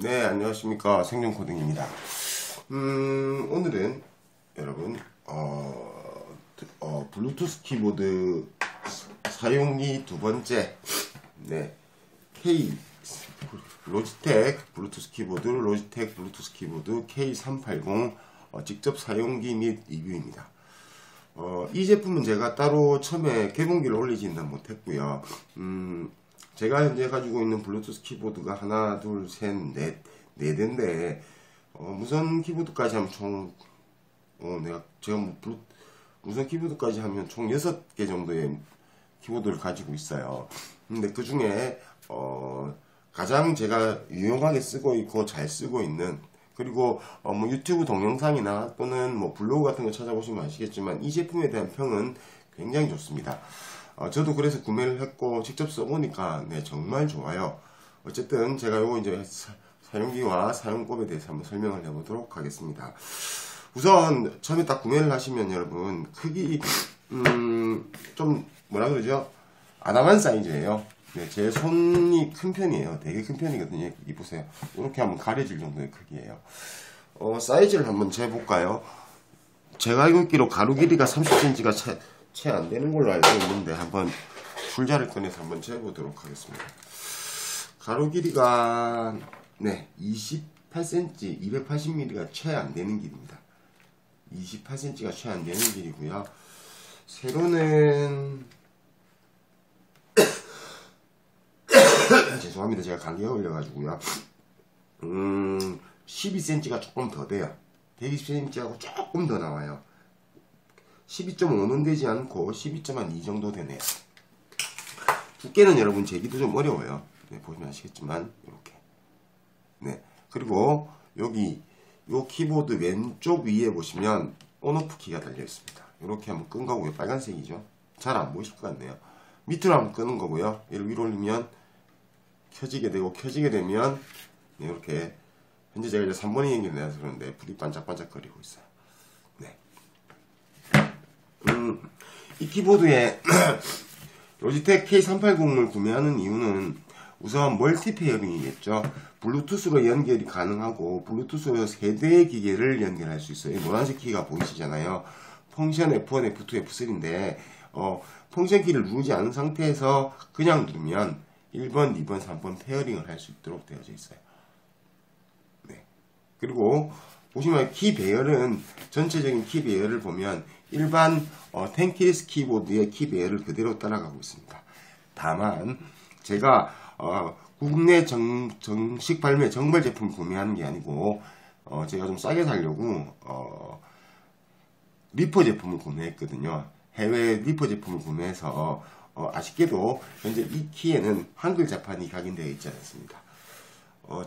네, 안녕하십니까. 생존코딩입니다. 오늘은 여러분 블루투스 키보드 사용기 두 번째, 네, 로지텍 블루투스 키보드 K380 직접 사용기 및 리뷰입니다. 이 제품은 제가 따로 처음에 개봉기를 올리지는 못했고요. 제가 현재 가지고 있는 블루투스 키보드가 하나, 둘, 셋, 네 대인데, 무선 키보드까지 하면 무선 키보드까지 하면 총 6개 정도의 키보드를 가지고 있어요. 근데 그 중에, 가장 제가 유용하게 쓰고 있고 잘 쓰고 있는, 그리고 뭐 유튜브 동영상이나 또는 뭐 블로그 같은 거 찾아보시면 아시겠지만 이 제품에 대한 평은 굉장히 좋습니다. 저도 그래서 구매를 했고 직접 써보니까 네, 정말 좋아요. 어쨌든 제가 요거 이제 사용기와 사용법에 대해서 한번 설명을 해보도록 하겠습니다. 우선 처음에 딱 구매를 하시면 여러분 크기 좀 뭐라 그러죠? 아담한 사이즈예요. 네, 제 손이 큰 편이에요. 되게 큰 편이거든요. 여기 보세요. 이렇게 하면 가려질 정도의 크기예요. 사이즈를 한번 재볼까요? 제가 알고 있기로 가로 길이가 30cm가 채 안 되는 걸로 알고 있는데 한번 줄자를 꺼내서 한번 재보도록 하겠습니다. 가로 길이가 네 28cm, 280mm가 채 안 되는 길입니다. 28cm가 채 안 되는 길이고요. 세로는 죄송합니다. 제가 감기가 걸려가지고요. 12cm가 조금 더 돼요. 120cm하고 조금 더 나와요. 12.5는 되지 않고 12.2 정도 되네요. 두께는 여러분 재기도 좀 어려워요. 네, 보시면 아시겠지만 이렇게. 네, 그리고 여기 요 키보드 왼쪽 위에 보시면 온오프 키가 달려 있습니다. 이렇게 한번 끈 거고요. 빨간색이죠. 잘 안 보이실 것 같네요. 밑으로 한번 끄는 거고요. 얘를 위로 올리면 켜지게 되고, 켜지게 되면 네, 이렇게 현재 제가 이제 3번이 연결돼서 그런데 불이 반짝반짝거리고 있어요. 네. 이 키보드에 로지텍 K380을 구매하는 이유는 우선 멀티 페어링이겠죠. 블루투스로 연결이 가능하고 블루투스로 3대의 기계를 연결할 수 있어요. 노란색 키가 보이시잖아요. 펑션 F1, F2, F3인데 펑션 키를 누르지 않은 상태에서 그냥 누르면 1번, 2번, 3번 페어링을 할 수 있도록 되어져 있어요. 네. 그리고 보시면 키 배열은 전체적인 키 배열을 보면 일반 텐키리스 키보드의 키 배열을 그대로 따라가고 있습니다. 다만 제가 국내 정식 발매 정발 제품을 구매하는 게 아니고 제가 좀 싸게 살려고 리퍼 제품을 구매했거든요. 해외 리퍼 제품을 구매해서 아쉽게도 현재 이 키에는 한글 자판이 각인되어 있지 않습니다.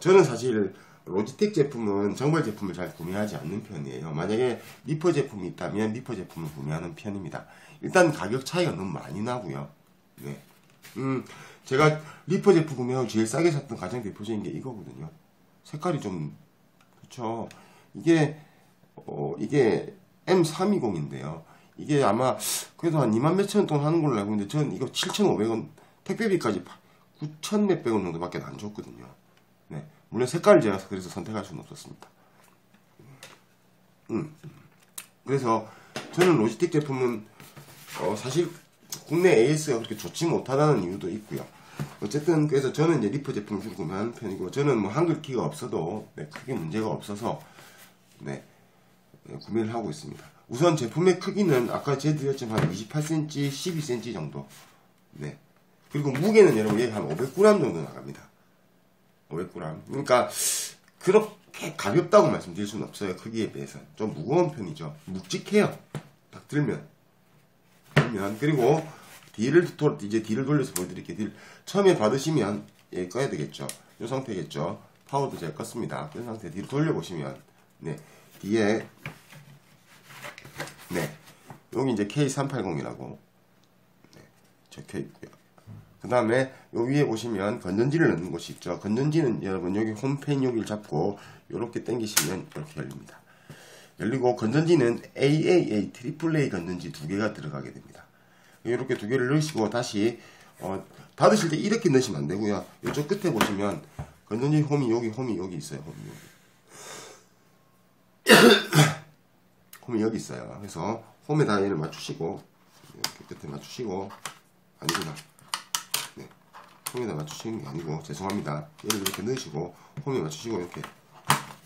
저는 사실 로지텍 제품은 정발 제품을 잘 구매하지 않는 편이에요. 만약에 리퍼 제품이 있다면 리퍼 제품을 구매하는 편입니다. 일단 가격 차이가 너무 많이 나고요. 네. 제가 리퍼 제품 구매하고 제일 싸게 샀던 가장 대표적인 게 이거거든요. 색깔이 좀 그쵸. 이게 M320인데요. 이게 아마 그래도 한 2만 몇천 원 돈 하는 걸로 알고 있는데 저는 이거 7,500원 택배비까지 9천 몇백 원 정도밖에 안 줬거든요. 네. 물론 색깔을 제가 그래서 선택할 수는 없었습니다. 그래서 저는 로지텍 제품은 사실 국내 AS가 그렇게 좋지 못하다는 이유도 있고요. 어쨌든 그래서 저는 이제 리퍼 제품을 주로 구매하는 편이고 저는 뭐 한글 키가 없어도 네, 크게 문제가 없어서 네, 구매를 하고 있습니다. 우선 제품의 크기는 아까 제드렸지만 한 28cm, 12cm 정도. 네. 그리고 무게는 여러분 얘가 한 500g 정도 나갑니다. 500g. 그러니까 그렇게 가볍다고 말씀드릴 수는 없어요. 크기에 비해서 좀 무거운 편이죠. 묵직해요. 딱 들면. 그리고 뒤를 돌려서 보여드릴게요. 딜 처음에 받으시면 얘 꺼야 되겠죠. 이 상태겠죠. 파워도 제가 껐습니다. 이 상태 뒤로 돌려보시면 네 뒤에 네 여기 이제 K380이라고 네, 적혀 있고요. 그 다음에 요 위에 보시면 건전지를 넣는 곳이 있죠. 건전지는 여러분 여기 홈펜 여기를 잡고 이렇게 당기시면 이렇게 열립니다. 열리고 건전지는 AAA, AAA 건전지 2개가 들어가게 됩니다. 이렇게 2개를 넣으시고 다시 닫으실 때 이렇게 넣으시면 안 되고요. 이쪽 끝에 보시면 건전지 홈이 여기 있어요. 홈이 여기 있어요. 그래서 홈에다 얘를 맞추시고 이렇게 끝에 맞추시고 아니구나. 네, 홈에다 맞추시는 게 아니고 죄송합니다. 얘를 이렇게 넣으시고 홈에 맞추시고 이렇게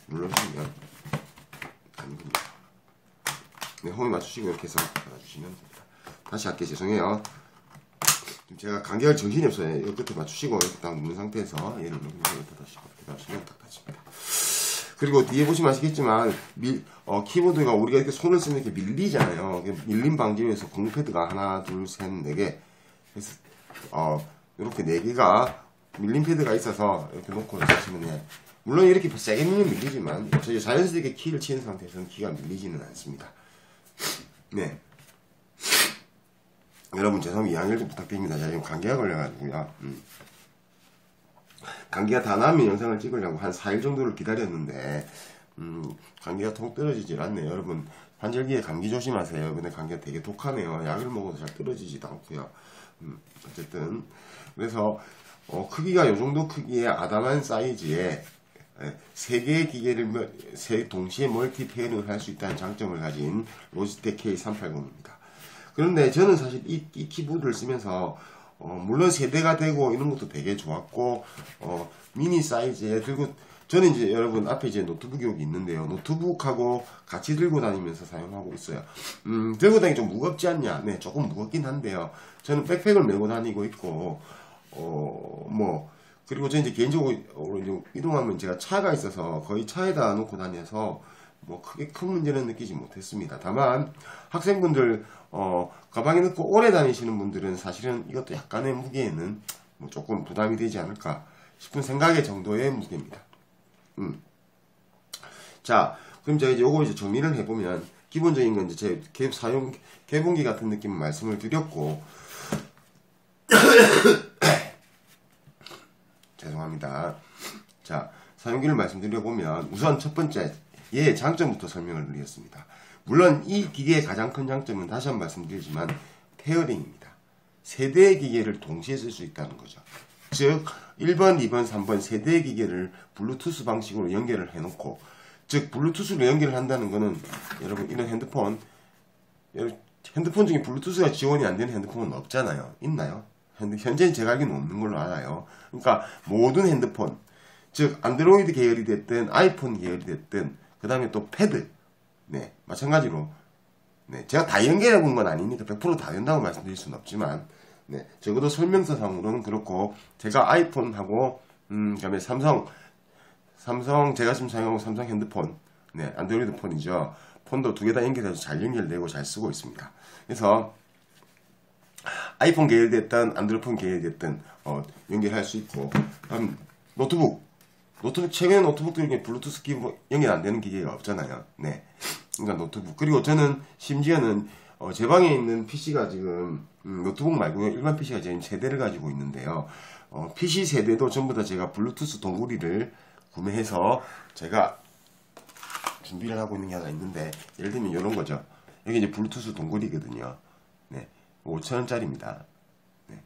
눌러주시면 아니군요. 네, 홈에 맞추시고 이렇게 해서 맞추시면 됩니다. 다시 할게 죄송해요. 제가 간격을 정신이 없어요. 이 끝에 맞추시고 이렇게 딱 누른 상태에서 얘를 이렇게 다시 하시면 딱 닫힙니다. 그리고 뒤에 보시면 아시겠지만 키보드가 우리가 이렇게 손을 쓰면 이렇게 밀리잖아요. 밀림 방지 위해서 공유 패드가 하나, 둘, 셋, 네 개. 그래서 이렇게 네 개가 밀림 패드가 있어서 이렇게 놓고 쓰시면 돼요. 물론 이렇게 세게 밀면 밀리지만 저희 자연스럽게 키를 치는 상태에서는 키가 밀리지는 않습니다. 네. 여러분 죄송합니다. 양해를 좀 부탁드립니다. 제가 지금 감기가 걸려가지고요. 감기가 다 나면 영상을 찍으려고 한 4일 정도를 기다렸는데 감기가 통 떨어지질 않네요. 여러분 환절기에 감기 조심하세요. 근데 감기가 되게 독하네요. 약을 먹어도 잘 떨어지지도 않고요. 어쨌든 그래서 크기가 요 정도 크기의 아담한 사이즈에 3개의 기계를 동시에 멀티 페어링을 할 수 있다는 장점을 가진 로지텍 K380입니다. 그런데 저는 사실 이 키보드를 쓰면서 물론 세대가 되고 이런 것도 되게 좋았고 미니 사이즈에 들고 저는 이제 여러분 앞에 이제 노트북이 여기 있는데요. 노트북하고 같이 들고 다니면서 사용하고 있어요. 들고 다니기 좀 무겁지 않냐? 네, 조금 무겁긴 한데요. 저는 백팩을 메고 다니고 있고 그리고 저는 이제 개인적으로 이동하면 제가 차가 있어서 거의 차에다 놓고 다녀서 크게 큰 문제는 느끼지 못했습니다. 다만 학생분들 가방에 넣고 오래 다니시는 분들은 사실은 이것도 약간의 무게에는 조금 부담이 되지 않을까 싶은 생각의 정도의 무게입니다. 자, 그럼 제가 이제 요거 이제 정리를 해보면 기본적인 건 이제 제 사용 개봉기 같은 느낌을 말씀을 드렸고 죄송합니다. 자, 사용기를 말씀드려보면 우선 첫 번째 얘의 장점부터 설명을 드리겠습니다. 물론 이 기계의 가장 큰 장점은 다시 한번 말씀드리지만 페어링입니다. 세 대의 기계를 동시에 쓸 수 있다는 거죠. 즉 1번, 2번, 3번 세 대의 기계를 블루투스 방식으로 연결을 해놓고 즉 블루투스로 연결을 한다는 거는 여러분 이런 핸드폰 중에 블루투스가 지원이 안 되는 핸드폰은 없잖아요. 있나요? 현재는 제가 알기는 없는 걸로 알아요. 그러니까 모든 핸드폰 즉 안드로이드 계열이 됐든 아이폰 계열이 됐든 그 다음에 또 패드 네 마찬가지로 네 제가 다 연결해 본 건 아니니까 100% 다 된다고 말씀드릴 수는 없지만 네 적어도 설명서상으로는 그렇고 제가 아이폰하고 그다음에 삼성 제가 지금 사용하고 삼성 핸드폰 네 안드로이드 폰이죠. 폰도 두 개 다 연결해서 잘 연결되고 잘 쓰고 있습니다. 그래서 아이폰 계열이 됐든 안드로이드 계열이 됐든 연결할 수 있고 그다음 노트북 최근에 노트북도 이렇게 블루투스 연결 안 되는 기계가 없잖아요. 네. 그러니까 노트북. 그리고 저는 심지어는 제 방에 있는 PC가 지금 노트북 말고요. 일반 PC가 지금 세대를 가지고 있는데요. PC 세대도 전부 다 제가 블루투스 동구리를 구매해서 제가 준비를 하고 있는 게 하나 있는데 예를 들면 이런 거죠. 여기 이제 블루투스 동구리거든요. 네. 5,000원짜리입니다. 네.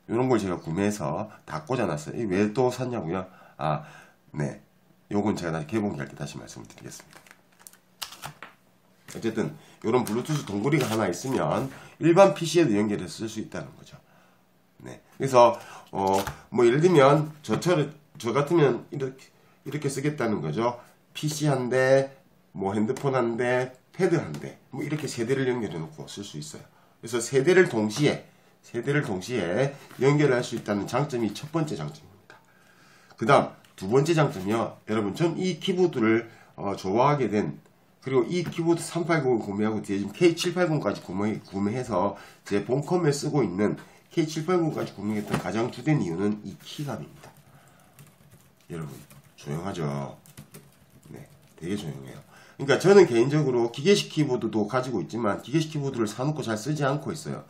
이런 걸 제가 구매해서 다 꽂아놨어요. 왜 또 샀냐고요? 네. 요건 제가 다시 개봉기 할 때 다시 말씀을 드리겠습니다. 어쨌든, 요런 블루투스 동구리가 하나 있으면 일반 PC에도 연결해서 쓸 수 있다는 거죠. 네. 그래서, 예를 들면, 저 같으면 이렇게 쓰겠다는 거죠. PC 한 대, 핸드폰 한 대, 패드 한 대, 이렇게 세 대를 연결해 놓고 쓸 수 있어요. 그래서 세 대를 동시에 연결할 수 있다는 장점이 첫 번째 장점입니다. 그 다음 두 번째 장점이요. 여러분 전 이 키보드를 좋아하게 된 그리고 이 키보드 380을 구매하고 뒤에 지금 K780까지 구매해서 제 본컴에 쓰고 있는 K780까지 구매했던 가장 주된 이유는 이 키감입니다. 여러분 조용하죠? 네, 되게 조용해요. 그러니까 저는 개인적으로 기계식 키보드도 가지고 있지만 기계식 키보드를 사놓고 잘 쓰지 않고 있어요.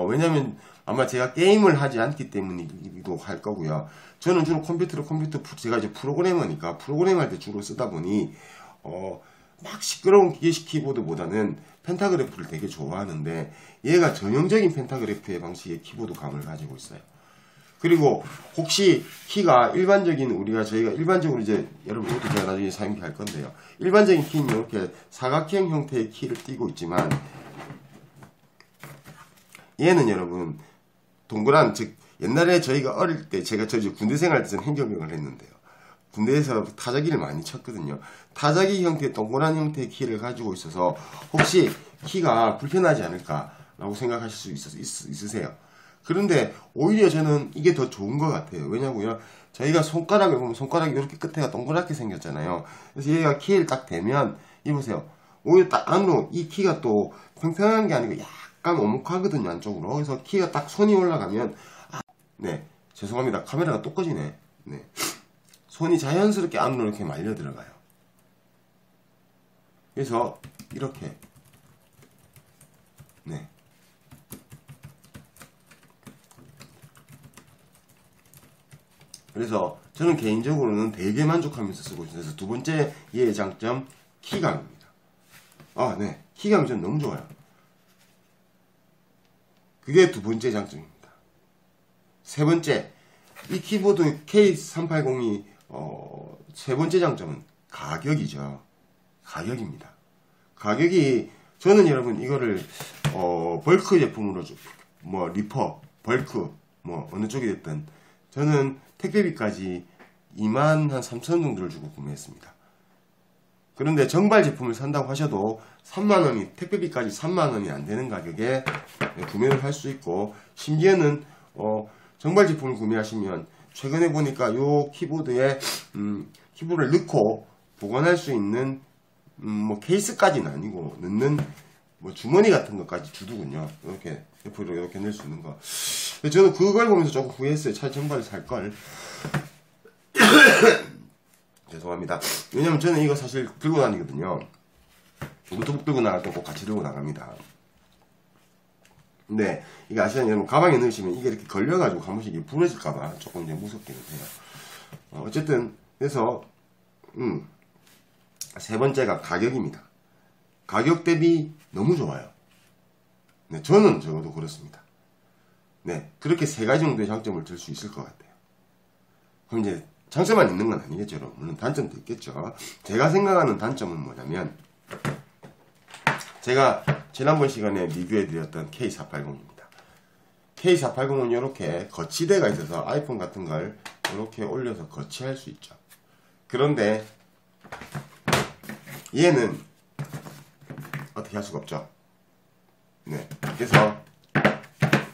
왜냐면 아마 제가 게임을 하지 않기 때문이기도 할 거고요. 저는 주로 제가 이제 프로그래머니까 프로그램할 때 주로 쓰다 보니 막 시끄러운 기계식 키보드보다는 펜타그래프를 되게 좋아하는데 얘가 전형적인 펜타그래프의 방식의 키보드 감을 가지고 있어요. 그리고 혹시 키가 일반적인 저희가 일반적으로 이제 여러분 이것도 제가 나중에 사용기 할 건데요. 일반적인 키는 이렇게 사각형 형태의 키를 띄고 있지만 얘는 여러분 동그란 즉 옛날에 저희가 어릴 때 제가 군대 생활 때 행정병을 했는데요. 군대에서 타자기를 많이 쳤거든요. 타자기 형태의 동그란 형태의 키를 가지고 있어서 혹시 키가 불편하지 않을까라고 생각하실 수 있으세요. 그런데 오히려 저는 이게 더 좋은 것 같아요. 왜냐고요? 저희가 손가락을 보면 손가락이 이렇게 끝에가 동그랗게 생겼잖아요. 그래서 얘가 키를 딱 대면 이보세요. 오히려 딱 안으로 이 키가 또 평평한 게 아니고 약간 오목하거든요. 안쪽으로. 그래서 키가 딱 손이 올라가면 네 죄송합니다. 카메라가 또 꺼지네. 네. 손이 자연스럽게 안으로 이렇게 말려 들어가요. 그래서 이렇게 네. 그래서 저는 개인적으로는 되게 만족하면서 쓰고 있어요. 그래서 두 번째 얘의 장점 키감입니다. 네. 키감이 저는 너무 좋아요. 그게 두 번째 장점입니다. 세 번째, 이 키보드 K380이 세 번째 장점은 가격이죠. 가격입니다. 가격이 저는 여러분 이거를 벌크 제품으로 뭐 리퍼, 벌크 뭐 어느 쪽이 됐든 저는 택배비까지 23,000원 정도를 주고 구매했습니다. 그런데 정발 제품을 산다고 하셔도 3만원이 택배비까지 3만원이 안 되는 가격에 구매를 할 수 있고 심지어는 정발 제품을 구매하시면 최근에 보니까 요 키보드에 키보드를 넣고 보관할 수 있는 뭐 케이스까지는 아니고 넣는 뭐 주머니 같은 것까지 주더군요. 이렇게 옆으로 이렇게 넣을 수 있는 거. 저는 그걸 보면서 조금 후회했어요. 차라리 정발을 살 걸. 죄송합니다. 왜냐면 저는 이거 사실 들고 다니거든요. 노트북 들고 나갈 때 꼭 같이 들고 나갑니다. 근데 이게 아시잖아요. 여러분 가방에 넣으시면 이게 이렇게 걸려가지고 한 번씩 부러질까봐 조금 이제 무섭기는 해요. 어쨌든 그래서 세 번째가 가격입니다. 가격 대비 너무 좋아요. 네, 저는 적어도 그렇습니다. 네, 그렇게 세 가지 정도의 장점을 들 수 있을 것 같아요. 그럼 이제 장점만 있는 건 아니겠죠, 여러분. 물론 단점도 있겠죠. 제가 생각하는 단점은 뭐냐면 제가 지난번 시간에 리뷰해드렸던 K480입니다. K480은 이렇게 거치대가 있어서 아이폰 같은 걸 이렇게 올려서 거치할 수 있죠. 그런데 얘는 어떻게 할 수가 없죠. 네, 그래서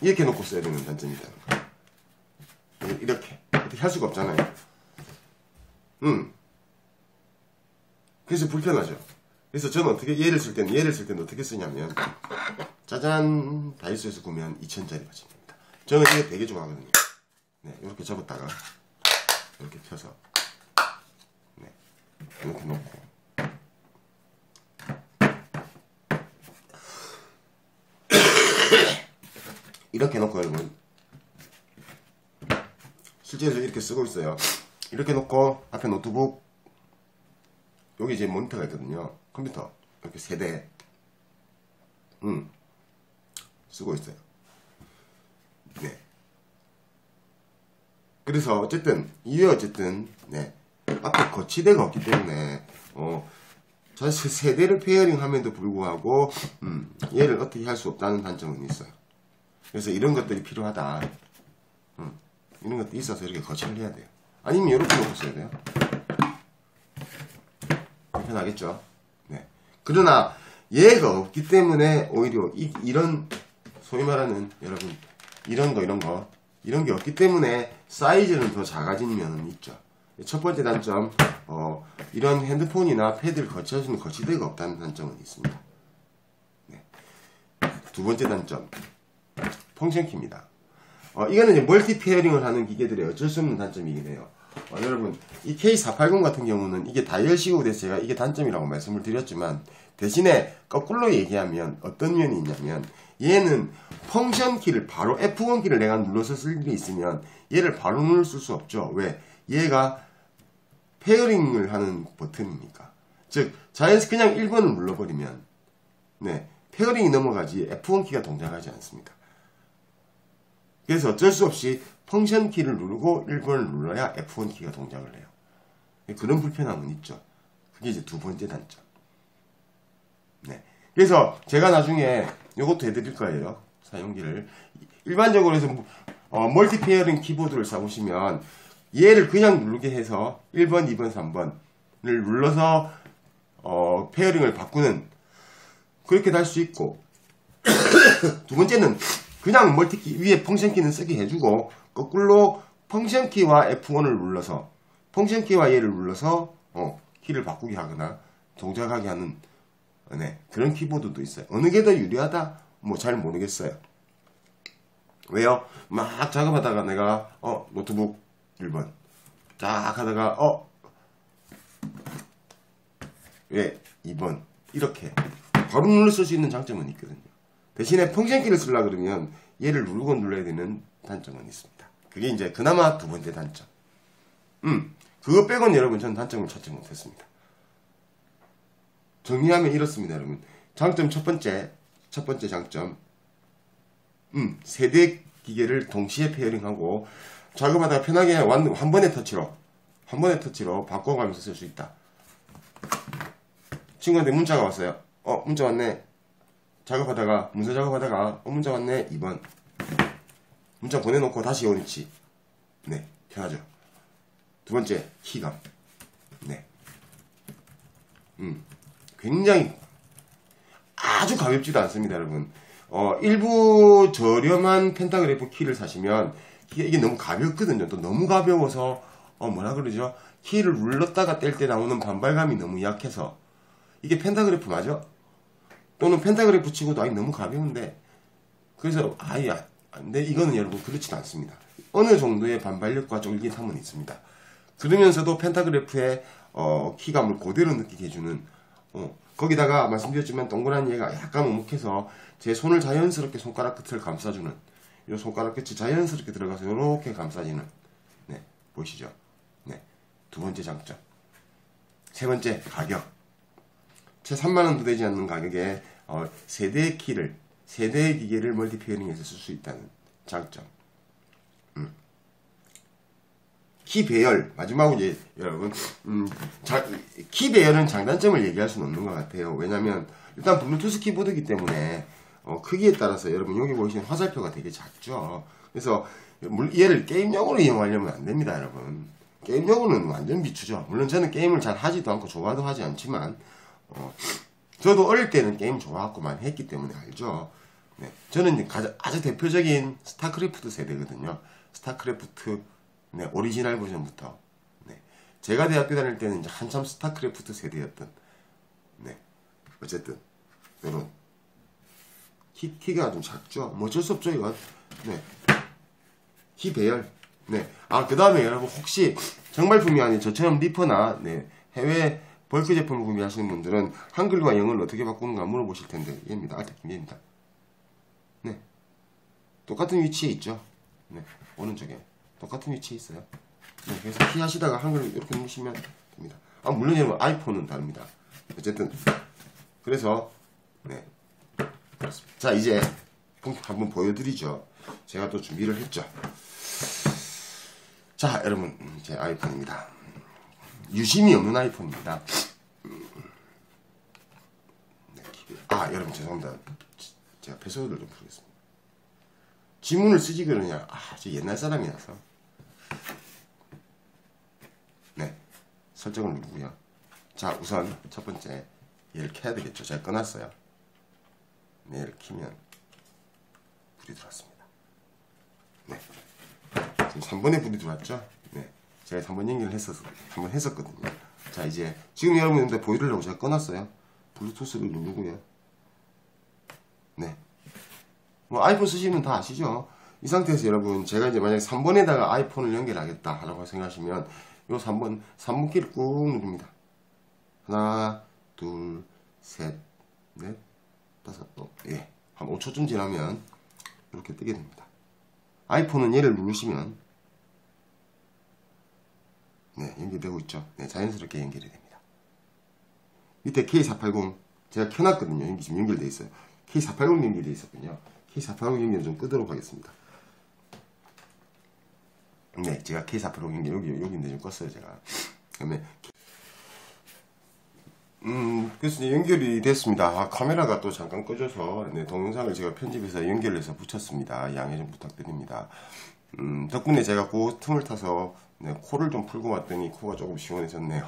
이렇게 놓고 써야 되는 단점이다. 이렇게 어떻게 할 수가 없잖아요. 그래서 불편하죠. 그래서 저는 어떻게 얘를 쓸 때는 어떻게 쓰냐면 짜잔 다이소에서 구매한 2,000짜리 받침입니다. 저는 이게 되게 좋아하거든요. 네, 이렇게 접었다가 이렇게 펴서 네, 이렇게 놓고 이렇게 놓고 여러분 실제로 이렇게 쓰고 있어요. 이렇게 놓고 앞에 노트북 여기 이제 모니터가 있거든요. 컴퓨터 이렇게 3대 쓰고 있어요. 네. 그래서 어쨌든 이게 어쨌든 네 앞에 거치대가 없기 때문에 사실 3대를 페어링 함에도 불구하고 얘를 어떻게 할 수 없다는 단점은 있어요. 그래서 이런 것들이 필요하다. 이런 것들이 있어서 이렇게 거치를 해야 돼요. 아니면 이렇게 놓고 써야 돼요. 불편하겠죠. 네. 그러나 얘가 없기 때문에 오히려 이런 소위 말하는 여러분 이런 게 없기 때문에 사이즈는 더 작아진 면은 있죠. 첫 번째 단점 이런 핸드폰이나 패드를 거치할 수 있는 거치대가 없다는 단점은 있습니다. 네. 두 번째 단점 펑션키입니다. 이거는 이제 멀티 페어링을 하는 기계들의 어쩔 수 없는 단점이긴 해요. 여러분 이 K480 같은 경우는 이게 다이얼식으로 돼서 제가 이게 단점이라고 말씀을 드렸지만 대신에 거꾸로 얘기하면 어떤 면이 있냐면 얘는 펑션 키를 바로 F1 키를 내가 눌러서 쓸 일이 있으면 얘를 바로 눌러 쓸 수 없죠. 왜? 얘가 페어링을 하는 버튼이니까. 즉 자연스럽게 그냥 1번을 눌러버리면 네 페어링이 넘어가지 F1 키가 동작하지 않습니다. 그래서 어쩔 수 없이 펑션 키를 누르고 1번을 눌러야 F1 키가 동작을 해요. 그런 불편함은 있죠. 그게 이제 두 번째 단점. 네. 그래서 제가 나중에 이것도 해드릴 거예요. 사용기를. 일반적으로 해서 멀티 페어링 키보드를 사보시면 얘를 그냥 누르게 해서 1번, 2번, 3번을 눌러서 페어링을 바꾸는 그렇게 할 수 있고 두 번째는 그냥 멀티키 위에 펑션키는 쓰게 해주고 거꾸로 펑션키와 F1을 눌러서 펑션키와 얘를 눌러서 키를 바꾸게 하거나 동작하게 하는 네, 그런 키보드도 있어요. 어느 게 더 유리하다? 뭐 잘 모르겠어요. 왜요? 막 작업하다가 내가 노트북 1번 딱 하다가 왜 2번 이렇게 바로 눌러 쓸 수 있는 장점은 있거든요. 대신에 펑션키를 쓰려고 그러면 얘를 누르고 눌러야 되는 단점은 있습니다. 그게 이제 그나마 두 번째 단점. 그거 빼고는 여러분 전 단점을 찾지 못했습니다. 정리하면 이렇습니다, 여러분. 장점 첫 번째 장점. 세대 기계를 동시에 페어링하고 작업하다가 편하게 한 번의 터치로 바꿔가면서 쓸 수 있다. 친구한테 문자가 왔어요. 문자 왔네. 문서 작업하다가 문자 왔네. 2번. 문자 보내놓고 다시 오니치. 네, 편하죠. 두 번째, 키감. 네. 굉장히 아주 가볍지도 않습니다, 여러분. 일부 저렴한 펜타그래프 키를 사시면 이게 너무 가볍거든요. 또 너무 가벼워서 뭐라 그러죠? 키를 눌렀다가 뗄 때 나오는 반발감이 너무 약해서 이게 펜타그래프 맞아? 또는 펜타그래프 치고도 너무 가벼운데 그래서 근데 이거는 여러분 그렇지 않습니다. 어느 정도의 반발력과 쫄깃함은 있습니다. 그러면서도 펜타그래프의 키감을 그대로 느끼게 해주는 거기다가 말씀드렸지만 동그란 얘가 약간 오목해서 제 손을 자연스럽게 손가락 끝을 감싸주는 이 손가락 끝이 자연스럽게 들어가서 이렇게 감싸지는 네, 보이시죠? 네, 두 번째 장점. 세 번째, 가격. 채 3만원도 되지 않는 가격에 세대의 기계를 멀티 페어링해서 쓸 수 있다는 장점. 키 배열, 마지막으로 이제 여러분 키 배열은 장단점을 얘기할 수는 없는 것 같아요. 왜냐면 일단 블루투스 키보드이기 때문에 크기에 따라서 여러분 여기 보시는 화살표가 되게 작죠. 그래서 얘를 게임용으로 이용하려면 안 됩니다, 여러분. 게임용으로는 완전 비추죠. 물론 저는 게임을 잘 하지도 않고 좋아도 하지 않지만 저도 어릴 때는 게임 좋아하고 많이 했기 때문에 알죠. 네, 저는 아주 대표적인 스타크래프트 세대거든요. 스타크래프트 네, 오리지널 버전부터. 네, 제가 대학교 다닐 때는 이제 한참 스타크래프트 세대였던. 네, 어쨌든 이런 키가 좀 작죠. 뭐 어쩔 수 없죠, 이건. 네, 키 배열. 네, 그 다음에 여러분 혹시 정발품이 아닌 저처럼 리퍼나 네, 해외 벌크 제품을 구매하시는 분들은 한글과 영어를 어떻게 바꾸는가 물어보실 텐데 얘입니다. 알트 김예입니다. 네, 똑같은 위치에 있죠. 네, 오른쪽에. 똑같은 위치에 있어요. 네, 그래서 키 하시다가 한글 이렇게 누르시면 됩니다. 물론 여러분 아이폰은 다릅니다. 어쨌든 그래서 네 그렇습니다. 자 이제 한번 보여드리죠. 제가 또 준비를 했죠. 자 여러분 제 아이폰입니다. 유심이 없는 아이폰입니다. 네, 여러분 죄송합니다. 제가 패스워드를 좀 풀겠습니다. 지문을 쓰지 그러냐? 저 옛날 사람이라서. 네, 설정을 누르고요. 자, 우선 첫 번째 얘를 켜야 되겠죠. 제가 꺼놨어요. 네, 얘를 켜면 불이 들어왔습니다. 네, 지금 3번에 불이 들어왔죠. 네, 제가 3번 연결을 한번 했었거든요. 자, 이제 지금 여러분들 보여드리려고 제가 꺼놨어요. 블루투스를 누르고요. 네. 뭐 아이폰 쓰시면 다 아시죠? 이 상태에서 여러분 제가 이제 만약에 3번에다가 아이폰을 연결하겠다 라고 생각하시면 요 3번 키를 꾹 누릅니다. 하나, 둘, 셋, 넷, 다섯, 예. 한 5초쯤 지나면 이렇게 뜨게 됩니다. 아이폰은 얘를 누르시면 네, 연결되고 있죠. 네, 자연스럽게 연결이 됩니다. 밑에 K480 제가 켜놨거든요. 지금 연결되어 있어요. K480 연결되어 있었군요. K480 연결을 좀 끄도록 하겠습니다. 네, 제가 K480 여기인데 좀 껐어요, 제가. 그다음에 그래서 이제 연결이 됐습니다. 아, 카메라가 또 잠깐 꺼져서 네, 동영상을 제가 편집해서 연결해서 붙였습니다. 양해 좀 부탁드립니다. 덕분에 제가 그 틈을 타서 네, 코를 좀 풀고 왔더니 코가 조금 시원해졌네요.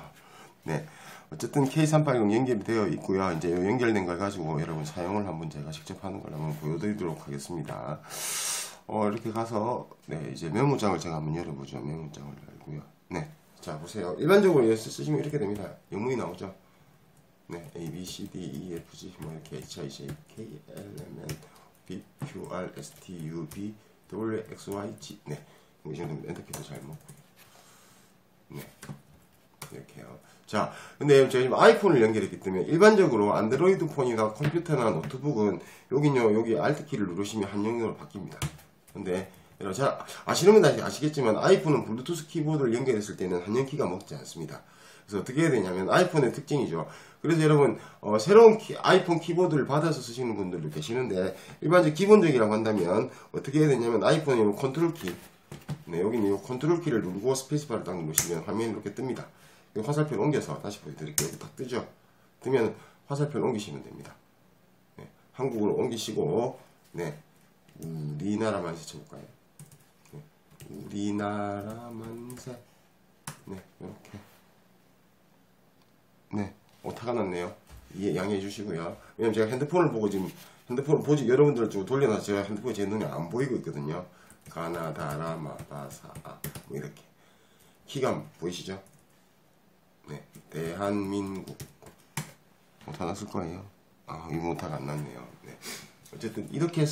네, 어쨌든 K380 연결이 되어 있고요. 이제 연결된 걸 가지고 여러분 사용을 한번 제가 직접 하는 걸 한번 보여드리도록 하겠습니다. 이렇게 가서 네, 이제 메모장을 제가 한번 열어보죠. 메모장을 열고요. 네, 자 보세요. 일반적으로 쓰시면 이렇게 됩니다. 영문이 나오죠. 네, A, B, C, D, E, F, G, 뭐 이렇게 H, I, J, K, L, M, N, P, Q, R, S, T, U, V, W, X, Y, G. 네, 이 정도면 엔터키도 잘 먹고. 네, 이렇게요. 자, 근데 저희 지금 아이폰을 연결했기 때문에 일반적으로 안드로이드 폰이나 컴퓨터나 노트북은 여기 Alt 키를 누르시면 한영역으로 바뀝니다. 근데 여러분 잘 아시는 분들 아시겠지만 아이폰은 블루투스 키보드를 연결했을 때는 한영키가 먹지 않습니다. 그래서 어떻게 해야 되냐면 아이폰의 특징이죠. 그래서 여러분 새로운 아이폰 키보드를 받아서 쓰시는 분들도 계시는데 일반적 기본적이라고 한다면 어떻게 해야 되냐면 아이폰의 컨트롤 키, 네, 여기는 이 컨트롤 키를 누르고 스페이스바를 딱 누르시면 화면이 이렇게 뜹니다. 화살표를 옮겨서 다시 보여드릴게요. 여기 딱 뜨죠. 뜨면 화살표를 옮기시면 됩니다. 네, 한국으로 옮기시고 네, 우리나라만 쳐볼까요? 네, 우리나라만세. 네, 이렇게. 네, 오타가 났네요. 이해 양해해 주시고요. 왜냐면 제가 핸드폰을 보고 지금 핸드폰을 보지 여러분들 좀 돌려놔서 제가 핸드폰이 제 눈에 안 보이고 있거든요. 가나다라마 바사 뭐 이렇게 키가 보이시죠? 네, 대한민국 오타 났을 거예요. 이거 오타가 안 났네요. 네, 어쨌든 이렇게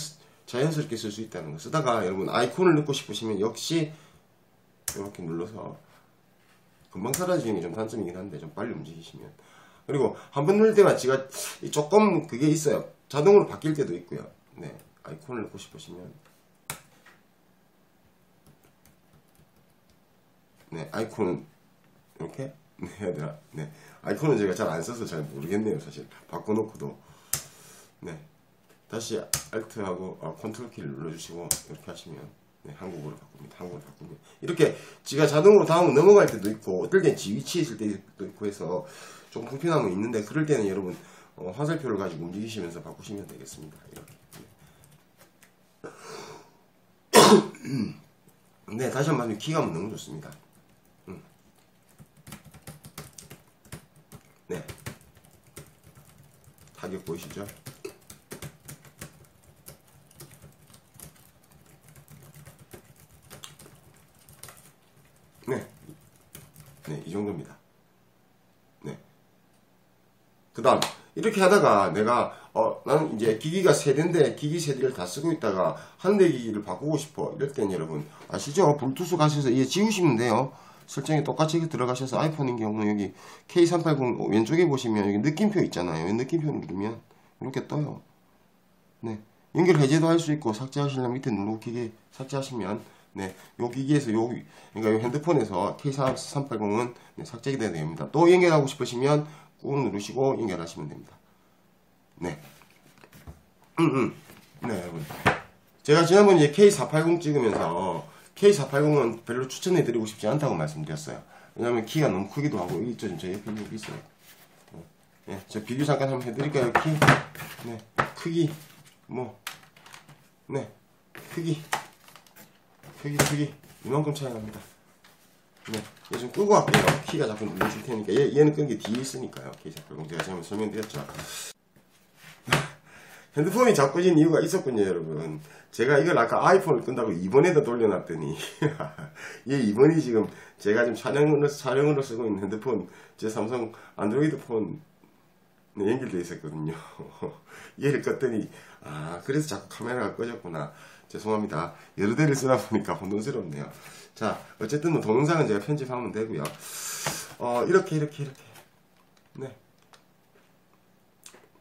자연스럽게 쓸 수 있다는 거. 쓰다가 여러분 아이콘을 넣고 싶으시면 역시 이렇게 눌러서 금방 사라지는 게 좀 단점이긴 한데 좀 빨리 움직이시면. 그리고 한 번 누를 때만 제가 조금 그게 있어요. 자동으로 바뀔 때도 있고요. 네, 아이콘을 넣고 싶으시면 네, 아이콘은 이렇게 네, 해야 되나? 네, 아이콘은 제가 잘 안 써서 잘 모르겠네요. 사실 바꿔놓고도. 네, 다시 Alt하고 컨트롤 키를 눌러주시고 이렇게 하시면 네, 한국어로 바꿉니다. 한국어로 바꾸면 이렇게 지가 자동으로 다음 넘어갈 때도 있고 어떨 땐 지 위치에 있을 때도 있고 해서 좀 불편함은 있는데 그럴 때는 여러분 화살표를 가지고 움직이시면서 바꾸시면 되겠습니다. 이렇게. 네, 다시 한번 하면 키감은 너무 좋습니다. 네, 타격 보이시죠? 네, 네, 이 정도입니다. 네. 그 다음, 이렇게 하다가 내가, 나는 이제 기기가 세 대인데, 기기 세 대를 다 쓰고 있다가, 한 대 기기를 바꾸고 싶어. 이럴 땐 여러분, 아시죠? 블루투스 가셔서 이게 지우시면 돼요. 설정에 똑같이 들어가셔서 아이폰인 경우는 여기 K380 왼쪽에 보시면 여기 느낌표 있잖아요. 느낌표 누르면 이렇게 떠요. 네. 연결 해제도 할 수 있고, 삭제하시려면 밑에 누르고 기계 삭제하시면 네, 요 기기에서 그러니까 요 핸드폰에서 K380은 네, 삭제가 됩니다. 또 연결하고 싶으시면 꾹 누르시고 연결하시면 됩니다. 네. 네, 여러분. 제가 지난번 이제 K480 찍으면서 K480은 별로 추천해드리고 싶지 않다고 말씀드렸어요. 왜냐면 키가 너무 크기도 하고, 여기 있죠, 저 옆에 여기 있어요. 네, 저 비교 잠깐 한번 해드릴까요? 키, 네, 크기, 네, 크기. 이만큼 차이 납니다. 네, 이거 좀 끄고 할게요. 키가 자꾸 눌러줄 테니까. 얘는 끈 게 뒤에 있으니까요. K480 제가 지금 설명드렸죠. 핸드폰이 자꾸 진 이유가 있었군요, 여러분. 제가 이걸 아까 아이폰을 끈다고 2번에다 돌려놨더니 얘 2번이 지금 제가 지금 촬영으로 쓰고 있는 핸드폰, 제 삼성 안드로이드 폰 연결되어 있었거든요. 얘를 껐더니 그래서 자꾸 카메라가 꺼졌구나. 죄송합니다. 여러 대를 쓰다 보니까 혼돈스럽네요. 자, 어쨌든 뭐 동영상은 제가 편집하면 되고요. 이렇게 네,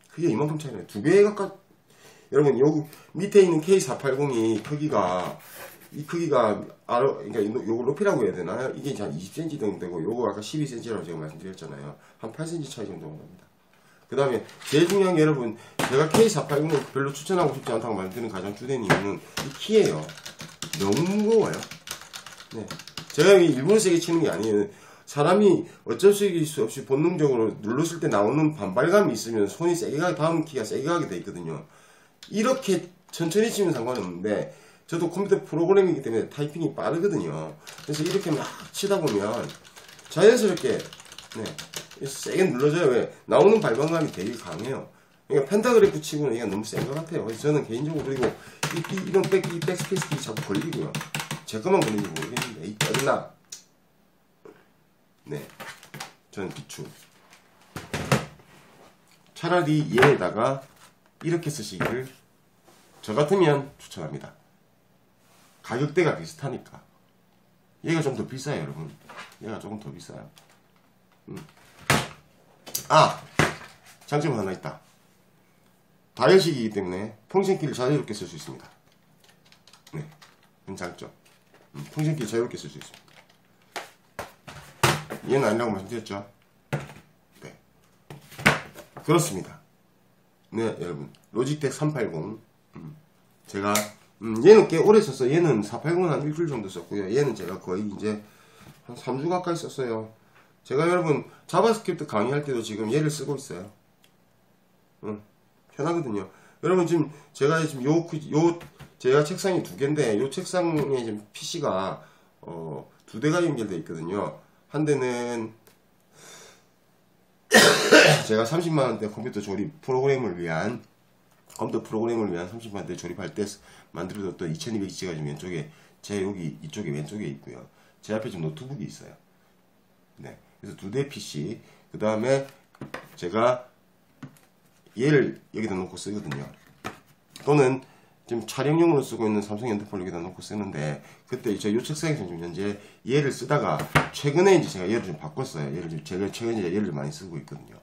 크기가 이만큼 차이나요. 2배 가까이. 여러분 여기 밑에 있는 K480이 크기가 그러니까 요거 높이라고 해야 되나요? 이게 한 20cm 정도 되고 요거 아까 12cm라고 제가 말씀드렸잖아요. 한 8cm 차이 정도 납니다. 그 다음에 제일 중요한 게 여러분, 제가 K480을 별로 추천하고 싶지 않다고 말씀드리는 가장 주된 이유는 이 키예요. 너무 무거워요. 네. 제가 일부러 세게 치는 게 아니에요. 사람이 어쩔 수 없이 본능적으로 눌렀을 때 나오는 반발감이 있으면 손이 세게 가게, 다음 키가 세게 가게 돼 있거든요. 이렇게 천천히 치면 상관없는데, 저도 컴퓨터 프로그램이기 때문에 타이핑이 빠르거든요. 그래서 이렇게 막 치다 보면 자연스럽게, 네, 세게 눌러줘요. 왜? 나오는 발광감이 되게 강해요. 그러니까 펜타그래프 치고는 이게 너무 센 것 같아요. 그래서 저는 개인적으로, 그리고 이런 백스페이스들이 자꾸 걸리고요. 제 것만 걸리지 모르겠는데, 이 짜증나. 네. 저는 비추. 차라리 얘에다가 이렇게 쓰시기를 저 같으면 추천합니다. 가격대가 비슷하니까. 얘가 좀 더 비싸요, 여러분. 얘가 조금 더 비싸요. 아! 장점 하나 있다. 다혈식이기 때문에 통신키를 자유롭게 쓸 수 있습니다. 네. 그건 장점. 통신키를 자유롭게 쓸 수 있습니다. 얘는 아니라고 말씀드렸죠? 네. 그렇습니다. 네, 여러분. 로지텍 380. 제가, 얘는 꽤 오래 썼어요. 얘는 480은 한 일주일 정도 썼고요. 얘는 제가 거의 이제 한 3주 가까이 썼어요. 제가 여러분, 자바스크립트 강의할 때도 지금 얘를 쓰고 있어요. 편하거든요. 여러분, 지금 제가 지금 제가 책상이 2개인데, 요 책상에 지금 PC가, 2대가 연결되어 있거든요. 한 대는 제가 30만원대 컴퓨터 조립 프로그램을 위한 30만원대 조립할 때 만들어뒀던 2200G가 지금 왼쪽에, 이쪽에 왼쪽에 있고요. 제 앞에 지금 노트북이 있어요. 네. 그래서 2대 PC, 그 다음에 제가 얘를 여기다 놓고 쓰거든요. 또는 지금 촬영용으로 쓰고 있는 삼성 핸드폰을 여기다 놓고 쓰는데, 그때 이 책상에서 지금 현재 얘를 쓰다가 최근에 이제 제가 얘를 좀 바꿨어요. 제가 최근에 얘를 많이 쓰고 있거든요.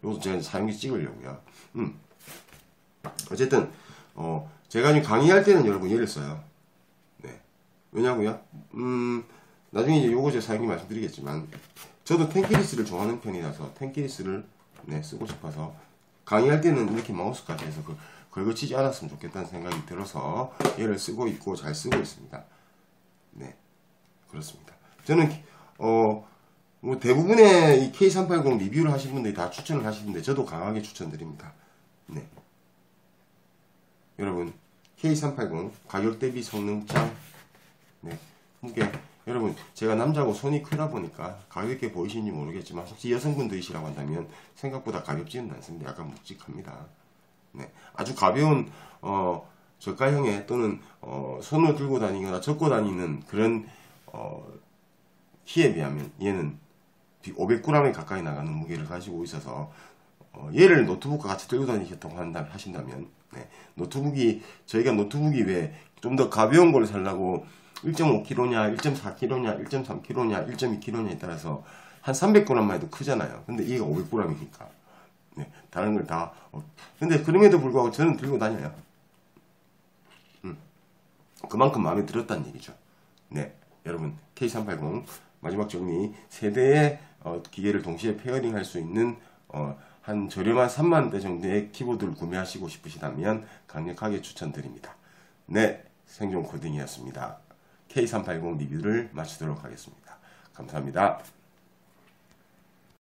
이것도 제가 사용기 찍으려고요. 어쨌든 제가 지금 강의할 때는 여러분 얘를 써요. 네. 왜냐고요? 나중에 이제 요거 제 사용기 말씀드리겠지만, 저도 텐키리스를 좋아하는 편이라서 텐키리스를 쓰고 싶어서 강의할 때는 이렇게 마우스까지 해서 걸거치지 않았으면 좋겠다는 생각이 들어서 얘를 쓰고 있고 잘 쓰고 있습니다. 네, 그렇습니다. 저는 뭐 대부분의 이 K380 리뷰를 하시는 분들이 다 추천을 하시는데 저도 강하게 추천드립니다. 네, 여러분 K380 가격 대비 성능 짱. 네, 이게 여러분 제가 남자고 손이 크다 보니까 가볍게 보이시는지 모르겠지만 혹시 여성분들이시라고 한다면 생각보다 가볍지는 않습니다. 약간 묵직합니다. 네, 아주 가벼운 저가형의 또는 손으로 들고 다니거나 젓고 다니는 그런 키에 비하면 얘는 500g에 가까이 나가는 무게를 가지고 있어서 얘를 노트북과 같이 들고 다니셨다고 하신다면 네, 저희가 노트북이 왜 좀 더 가벼운 걸 살라고 1.5kg냐, 1.4kg냐, 1.3kg냐, 1.2kg냐에 따라서 한 300g만 해도 크잖아요. 근데 얘가 500g이니까. 네, 다른 걸 다. 근데 그럼에도 불구하고 저는 들고 다녀요. 그만큼 마음에 들었다는 얘기죠. 네, 여러분 K380 마지막 정리. 세대의 기계를 동시에 페어링 할 수 있는 한 저렴한 3만원대 정도의 키보드를 구매하시고 싶으시다면 강력하게 추천드립니다. 네, 생존 코딩이었습니다. K380 리뷰를 마치도록 하겠습니다. 감사합니다.